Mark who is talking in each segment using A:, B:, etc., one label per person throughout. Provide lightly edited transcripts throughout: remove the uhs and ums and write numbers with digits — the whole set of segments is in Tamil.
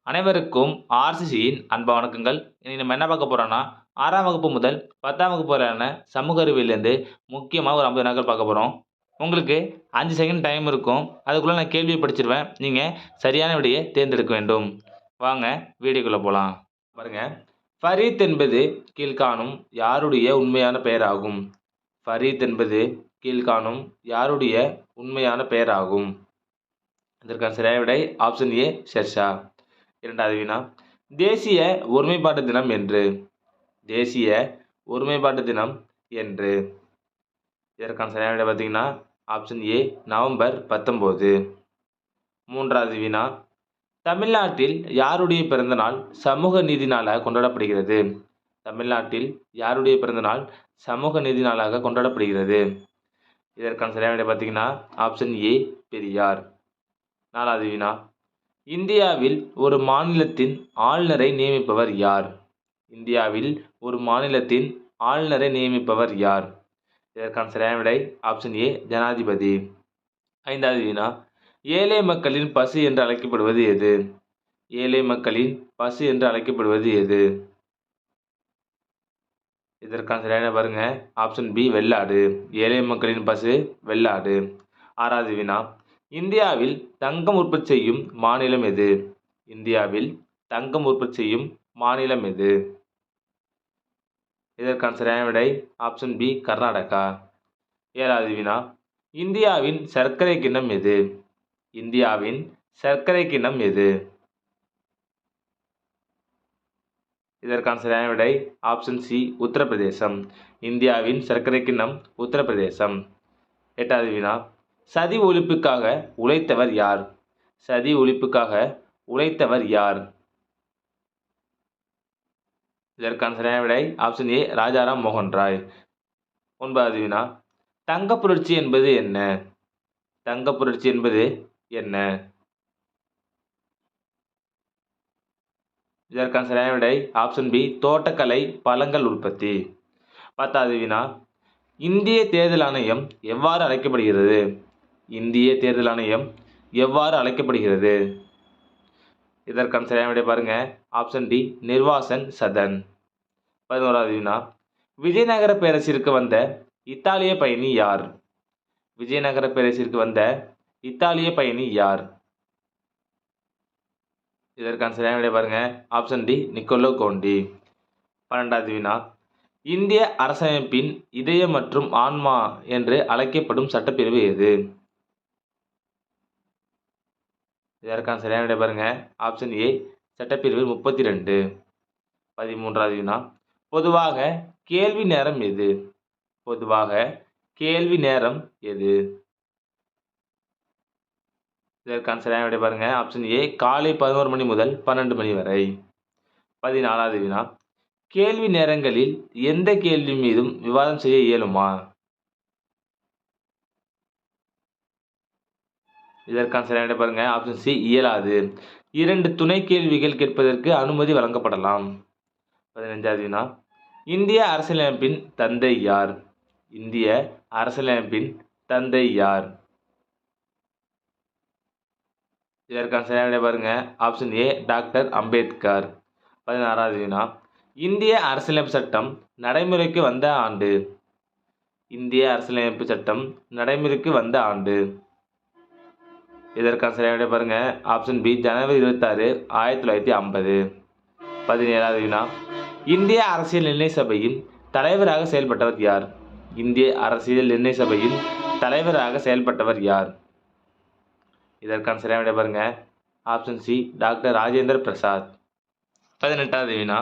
A: அனைவருக்கும் ஆர்சிசியின் அன்பு வணக்கங்கள். இன்னைக்கு நம்ம என்ன பார்க்க போறோம்னா, 6ஆம் வகுப்பு முதல் 10ஆம் வகுப்பு வரையான சமூக அறிவியல்லேருந்து முக்கியமா ஒரு 50 வினாக்கள் பார்க்க போறோம். உங்களுக்கு 5 செகண்ட் டைம் இருக்கும். அதுக்குள்ள நான் கேள்விய படிச்சிருவேன். நீங்க சரியான விடையை தேர்ந்தெடுக்க வேண்டும். வாங்க வீடியோக்குள்ள போலாம். பாருங்க. ஃபரீத் என்பது கீழ்காணும் யாருடைய உண்மையான பெயராகும்? ஃபரீத் என்பது கீழ்காணும் யாருடைய உண்மையான பெயராகும்? இதற்கான சரியான விடை ஆப்ஷன் ஏ ஷெர்ஷா. 2வது வினா, தேசிய ஒருமைப்பாட்டு தினம் என்று? தேசிய ஒருமைப்பாட்டு தினம் என்று. இதற்கான சரியான விடை பார்த்தீங்கன்னா ஆப்ஷன் ஏ நவம்பர் 19. 3வது வினா, தமிழ்நாட்டில் யாருடைய பிறந்தநாள் சமூக நீதி நாளாக கொண்டாடப்படுகிறது? தமிழ்நாட்டில் யாருடைய பிறந்தநாள் சமூக நீதி நாளாக கொண்டாடப்படுகிறது? இதற்கான சரியான விடை பார்த்தீங்கன்னா ஆப்ஷன் ஏ பெரியார். 4வது வினா, இந்தியாவில் ஒரு மாநிலத்தின் ஆளுநரை நியமிப்பவர் யார்? இந்தியாவில் ஒரு மாநிலத்தின் ஆளுநரை நியமிப்பவர் யார்? இதற்கான சரியான விடை ஆப்ஷன் ஏ ஜனாதிபதி. 5வது வினா, ஏழை மக்களின் பசு என்று அழைக்கப்படுவது எது? ஏழை மக்களின் பசு என்று அழைக்கப்படுவது எது? இதற்கான சரியான பாருங்க ஆப்ஷன் பி வெள்ளாடு. ஏழை மக்களின் பசு வெள்ளாடு. 6வது வினா, இந்தியாவில் தங்கம் உற்பத்தி செய்யும் மாநிலம் எது? இந்தியாவில் தங்கம் உற்பத்தி செய்யும் மாநிலம் எது? இதற்கான சரியான விடை ஆப்ஷன் பி கர்நாடகா. 7வது வினா, இந்தியாவின் சர்க்கரை கிண்ணம் எது? இந்தியாவின் சர்க்கரை கிண்ணம் எது? இதற்கான சரியான விடை ஆப்ஷன் சி உத்தரப்பிரதேசம். இந்தியாவின் சர்க்கரை கிண்ணம் உத்தரப்பிரதேசம். 8வது வினா, சதி ஒழிப்புக்காக உழைத்தவர் யார்? சதி ஒழிப்புக்காக உழைத்தவர் யார்? இதற்கான சரியான விடை ஆப்ஷன் ஏ ராஜாராம் மோகன் ராய். 9வது வினா, தங்க புரட்சி என்பது என்ன? தங்க புரட்சி என்பது என்ன? இதற்கான சரியான விடை ஆப்ஷன் பி தோட்டக்கலை பழங்கள் உற்பத்தி. 10வது வினா, இந்திய தேர்தல் ஆணையம் எவ்வாறு அழைக்கப்படுகிறது? இந்திய தேர்தல் ஆணையம் எவ்வாறு அழைக்கப்படுகிறது? இதற்கான சரியான விடை பாருங்க ஆப்ஷன் டி நிர்வாசன் சதன். 11வது வினா, விஜயநகர பேரரசிற்கு வந்த இத்தாலிய பயணி யார்? விஜயநகர பேரரசிற்கு வந்த இத்தாலிய பயணி யார்? இதற்கான சரியான விடை பாருங்க ஆப்ஷன் டி நிக்கோலோ கோண்டி. 12வது வினா, இந்திய அரசமைப்பின் இதயம் மற்றும் ஆன்மா என்று அழைக்கப்படும் சட்டப்பிரிவு எது? இதற்கான சரியான விடை பாருங்க ஆப்ஷன் ஏ சட்டப்பிரிவு 32. 13வது வினா, பொதுவாக கேள்வி நேரம் எது? பொதுவாக கேள்வி நேரம் எது? இதற்கான சரியான விடை பாருங்க ஆப்ஷன் ஏ காலை 11 மணி முதல் 12 மணி வரை. 14வது வினா, கேள்வி நேரங்களில் எந்த கேள்வி மீதும் விவாதம் செய்ய இயலுமா? இதற்கான சரியான விடை பாருங்க ஆப்ஷன் சி இயலாது. 2 துணை கேள்விகள் கேட்பதற்கு அனுமதி வழங்கப்படலாம். 15வது வினா, இந்திய அரசியலமைப்பின் தந்தை யார்? இந்திய அரசியலமைப்பின் தந்தை யார்? இதற்கான சரியான விடை பாருங்க ஆப்ஷன் ஏ டாக்டர் அம்பேத்கர். 16வது வினா, இந்திய அரசியலமைப்பு சட்டம் நடைமுறைக்கு வந்த ஆண்டு? இந்திய அரசியலமைப்பு சட்டம் நடைமுறைக்கு வந்த ஆண்டு? இதற்கான சரியான விடை பாருங்க ஆப்ஷன் பி ஜனவரி 26, 1950. 17வது வினா, இந்திய அரசியல் நிர்ணய சபையின் தலைவராக செயல்பட்டவர் யார்? இந்திய அரசியல் நிர்ணய சபையின் தலைவராக செயல்பட்டவர் யார்? இதற்கான சரியான விடை பாருங்க option C doctor Rajendra Prasad. 18வது வினா,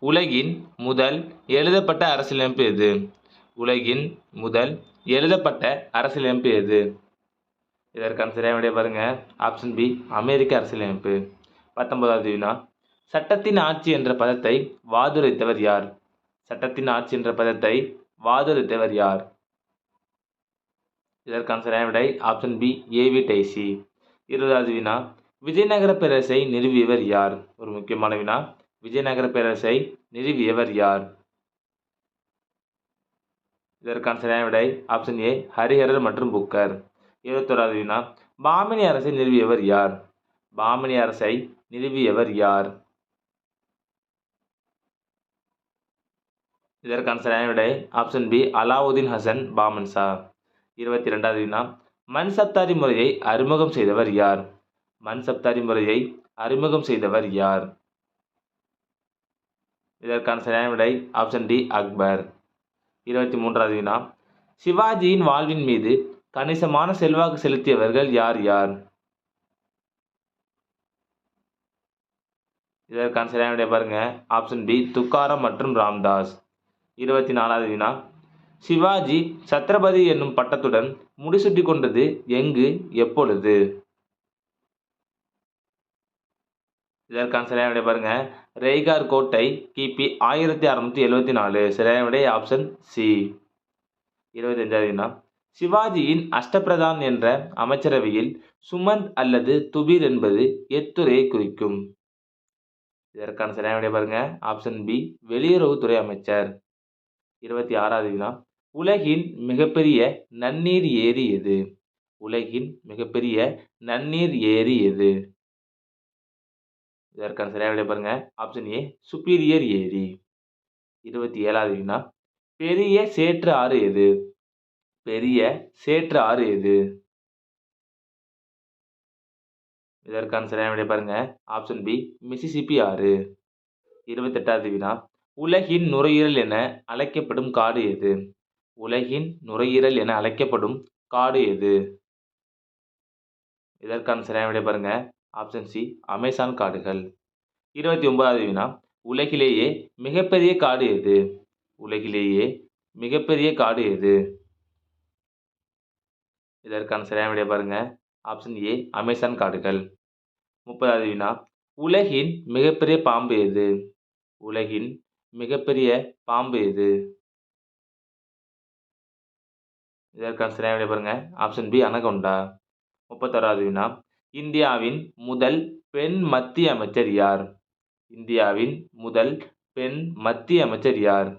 A: உலகின் முதல் எழுதப்பட்ட அரசியலமைப்பு எது? உலகின் முதல் எழுதப்பட்ட அரசியலமைப்பு எது? இதற்கான சரியான விடை பாருங்க ஆப்ஷன் பி அமெரிக்க அரசியலமைப்பு. 19வது வினா, சட்டத்தின் ஆட்சி என்ற பதத்தை வாதுரைத்தவர் யார்? சட்டத்தின் ஆட்சி என்ற பதத்தை வாதுரைத்தவர் யார்? இதற்கான சரியான விடை ஆப்ஷன் பி ஏவி டைசி. 20வது வினா, விஜயநகர பேரரசை நிறுவியவர் யார்? ஒரு முக்கியமான வினா, விஜயநகர பேரரசை நிறுவியவர் யார்? இதற்கான சரியான விடை ஆப்ஷன் ஏ ஹரிஹரர் மற்றும் புக்கர். 21வது வினா, பாமினி அரசை நிறுவியவர் யார்? பாமினி அரசை நிறுவியவர் யார்? இதற்கான சரியான விடை ஆப்ஷன் பி அலாவுதீன் ஹசன் பாமன்சா. 22வது வினா மன்சப்தாரி முறையை அறிமுகம் செய்தவர் யார்? மன்சப்தாரி முறையை அறிமுகம் செய்தவர் யார்? இதற்கான சரியான விடை ஆப்ஷன் டி அக்பர். 23வது வினா சிவாஜியின் வாழ்வின் மீது கணிசமான செல்வாக்கு செலுத்தியவர்கள் யார் யார்? இதற்கான சரியான விடை பாருங்க ஆப்ஷன் பி துக்காராம் மற்றும் ராம்தாஸ். 24வது வினா சிவாஜி சத்ரபதி என்னும் பட்டத்துடன் முடிசூட்டி கொண்டது எங்கு எப்பொழுது? இதற்கான சரியான விடை பாருங்க ரெய்கார் கோட்டை கிபி 1674. சரியான விடை ஆப்ஷன் சி. 25வது வினா சிவாஜியின் அஷ்டபிரதான் என்ற அமைச்சரவையில் சுமந்த் அல்லது துபீர் என்பது எத்துறையை குறிக்கும்? இதற்கான சரியான விடை பாருங்க ஆப்ஷன் பி வெளியுறவுத்துறை அமைச்சர். 26வது வினா உலகின் மிகப்பெரிய நன்னீர் ஏரி எது? உலகின் மிகப்பெரிய நன்னீர் ஏரி எது? இதற்கான சரியான விடை பாருங்க ஆப்ஷன் ஏ சுப்பீரியர் ஏரி. 27வது வினா பெரிய சேற்று ஆறு எது? பெரிய சேற்று ஆறு எது? இதற்கான சரியான விடை பாருங்க ஆப்ஷன் பி மிசிசிப்பி ஆறு. 28வது வினா உலகின் நுரையீரல் என அழைக்கப்படும் காடு எது? உலகின் நுரையீரல் என அழைக்கப்படும் காடு எது? இதற்கான சரியான விடை பாருங்க ஆப்ஷன் சி அமேசான் காடுகள். 29வது வினா உலகிலேயே மிகப்பெரிய காடு எது? உலகிலேயே மிகப்பெரிய காடு எது? இதற்கான சரியான விடை பாருங்க ஆப்ஷன் ஏ அமேசான் காடுகள். 30வது வினா உலகின் மிகப்பெரிய பாம்பு எது? உலகின் மிகப்பெரிய பாம்பு எது? இதற்கான சரியான விடை பாருங்க ஆப்ஷன் பி அனகொண்டா. 31வது வினா இந்தியாவின் முதல் பெண் மத்திய அமைச்சர் யார்? இந்தியாவின் முதல் பெண் மத்திய அமைச்சர் யார்?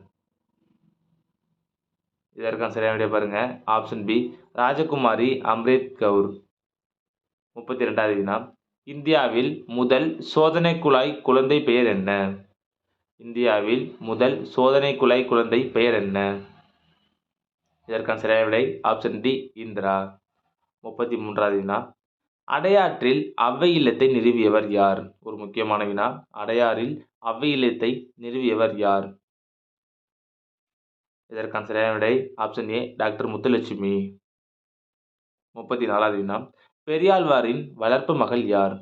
A: இதற்கான சரியான விடை பாருங்க ஆப்ஷன் பி ராஜகுமாரி அம்ரித் கவுர். 32வது வினா இந்தியாவில் முதல் சோதனை குழாய் குழந்தை பெயர் என்ன? இந்தியாவில் முதல் சோதனை குழாய் குழந்தை பெயர் என்ன? இதற்கான சரியான விடை ஆப்ஷன் டி இந்திரா. 33வது வினா அடையாற்றில் அவ்வை இல்லத்தை நிறுவியவர் யார்? ஒரு முக்கியமான வினா அடையாறில் அவ்வை இல்லத்தை நிறுவியவர் யார்? இதற்கான சரியான விடை ஆப்ஷன் ஏ டாக்டர் முத்துலட்சுமி. 34வது வினா பெரியாழ்வாரின் வளர்ப்பு மகள் யார்?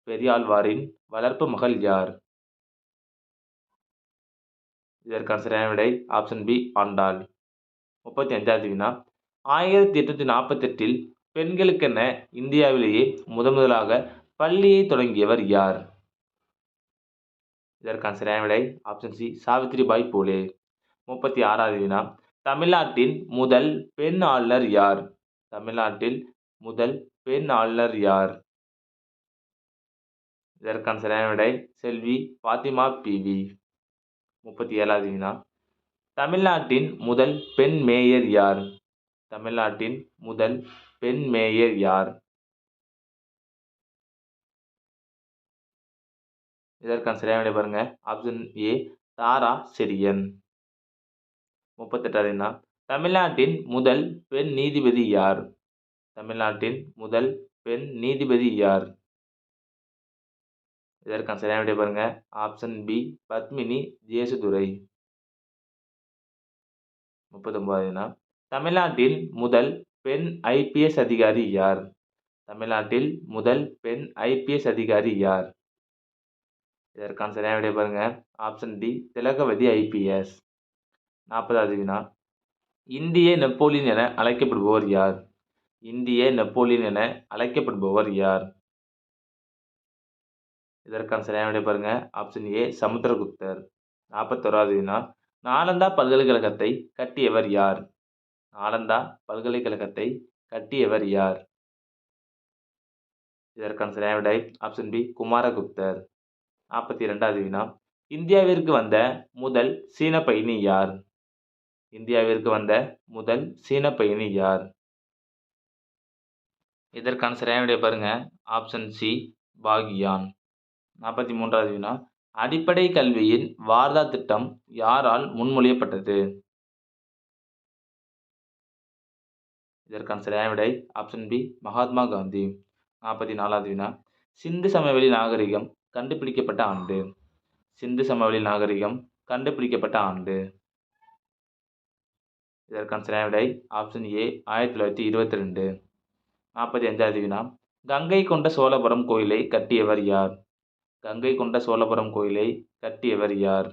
A: பெரியாழ்வாரின் வளர்ப்பு மகள் யார்? இதற்கான சரியான விடை ஆப்ஷன் பி ஆண்டாள். 35வது வினா 1848 பெண்களுக்கென இந்தியாவிலேயே முதலாக பள்ளியை தொடங்கியவர் யார்? இதற்கான சரியான விடை ஆப்ஷன் சி சாவித்திரிபாய் பூலே. 36வது வினா தமிழ்நாட்டின் முதல் பெண் ஆளுநர் யார்? தமிழ்நாட்டில் முதல் பெண் ஆளுநர் யார்? இதற்கான சரியான விடை செல்வி பாத்திமா பிவி. 37வது வினா தமிழ்நாட்டின் முதல் பெண் மேயர் யார்? தமிழ்நாட்டின் முதல் பெண் மேயர் யார்? இதற்கான சரியான விடை பாருங்க ஆப்ஷன் ஏ தாரா செரியன். 38வது வினா தமிழ்நாட்டின் முதல் பெண் நீதிபதி யார்? தமிழ்நாட்டின் முதல் பெண் நீதிபதி யார்? இதற்கான சரியான விடை பாருங்க ஆப்ஷன் பி பத்மினி ஜேசுதுரை. 39வது வினா தமிழ்நாட்டில் முதல் பெண் ஐபிஎஸ் அதிகாரி யார்? தமிழ்நாட்டில் முதல் பெண் ஐபிஎஸ் அதிகாரி யார்? இதற்கான சரியான விடை பாருங்க ஆப்ஷன் டி திலகவதி ஐபிஎஸ். 40வது வினா இந்திய நெப்போலியன் என அழைக்கப்படுபவர் யார்? இந்திய நெப்போலியன் என அழைக்கப்படுபவர் யார்? இதற்கான சரியான விடை பாருங்க ஆப்ஷன் ஏ சமுத்திரகுப்தர். 41வது வினா நாலந்தா பல்கலைக்கழகத்தை கட்டியவர் யார்? நாலந்தா பல்கலைக்கழகத்தை கட்டியவர் யார்? இதற்கான சரியான விடை ஆப்ஷன் பி குமாரகுப்தர். 42வது வினா இந்தியாவிற்கு வந்த முதல் சீன பயணி யார்? இந்தியாவிற்கு வந்த முதல் சீன பயணி யார்? இதற்கான சரியான விடை பாருங்க ஆப்ஷன் சி பாகியான். 43வது வினா, அடிப்படை கல்வியின் வார்தா திட்டம் யாரால் முன்மொழியப்பட்டது? இதற்கான சரியான விடை ஆப்ஷன் பி மகாத்மா காந்தி. 44வது வினா, சிந்து சமவெளி நாகரிகம் கண்டுபிடிக்கப்பட்ட ஆண்டு? சிந்து சமவெளி நாகரிகம் கண்டுபிடிக்கப்பட்ட ஆண்டு? இதற்கான சரியான விடை ஆப்ஷன் ஏ 1922. 45வது வினா, கங்கை கொண்ட சோழபுரம் கோயிலை கட்டியவர் யார்? கங்கை கொண்ட சோழபுரம் கோயிலை கட்டியவர் யார்?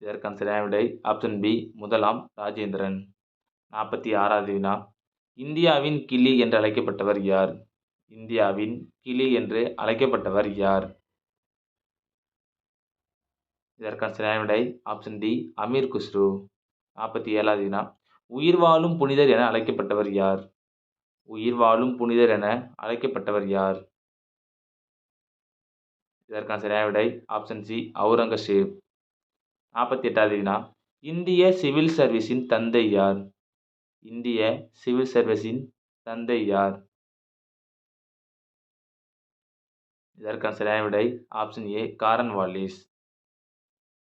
A: இதற்கான சரியான விடை ஆப்ஷன் பி முதலாம் ராஜேந்திரன். 46வது வினா, இந்தியாவின் கிளி என்று அழைக்கப்பட்டவர் யார்? இந்தியாவின் கிளி என்று அழைக்கப்பட்டவர் யார்? இதற்கான சரியான விடை ஆப்ஷன் டி அமீர் குஸ்ரு. 47வது வினா, உயிர் வாழும் புனிதர் என அழைக்கப்பட்டவர் யார்? உயிர் வாழும் புனிதர் என அழைக்கப்பட்டவர் யார்? இதற்கான சரியான விடை ஆப்ஷன் சி அவுரங்கசீப். 48வது வினா, இந்திய சிவில் சர்வீஸின் தந்தை யார்? இந்திய சிவில் சர்வீஸின் தந்தை யார்? இதற்கான சரியான விடை ஆப்ஷன் ஏ காரன் வால்லிஸ்.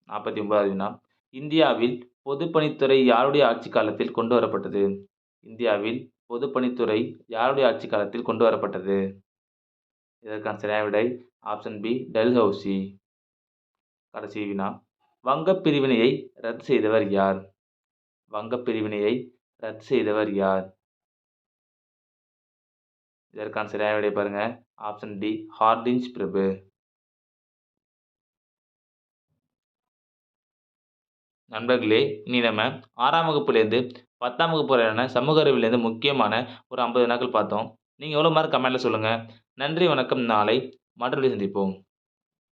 A: 49வது வினா, இந்தியாவில் பொதுப்பணித்துறை யாருடைய ஆட்சி காலத்தில் கொண்டு வரப்பட்டது? இந்தியாவில் பொதுப்பணித்துறை யாருடைய ஆட்சி காலத்தில் கொண்டு வரப்பட்டது? இதற்கான சரியான விடை ஆப்ஷன் பி டெல்ஹவுசி. கடைசி வினா, வங்கப் பிரிவினையை ரத்து செய்தவர் யார்? வங்கப் பிரிவினையை ரத்து செய்தவர் யார்? இதற்கான சரியான விடை பாருங்க ஆப்ஷன் டி ஹார்டின்ஜ் பிரபு. நண்பர்களே, இனி நம்ம 6ஆம் வகுப்புலேருந்து 10ஆம் வகுப்பு வரையான சமூக அறிவியலேருந்து முக்கியமான ஒரு 50 வினாக்கள் பார்த்தோம். நீங்க எவ்வளோ மார்க் கமெண்ட்ல சொல்லுங்க. நன்றி, வணக்கம். நாளை மறுபடியும் சந்திப்போம்.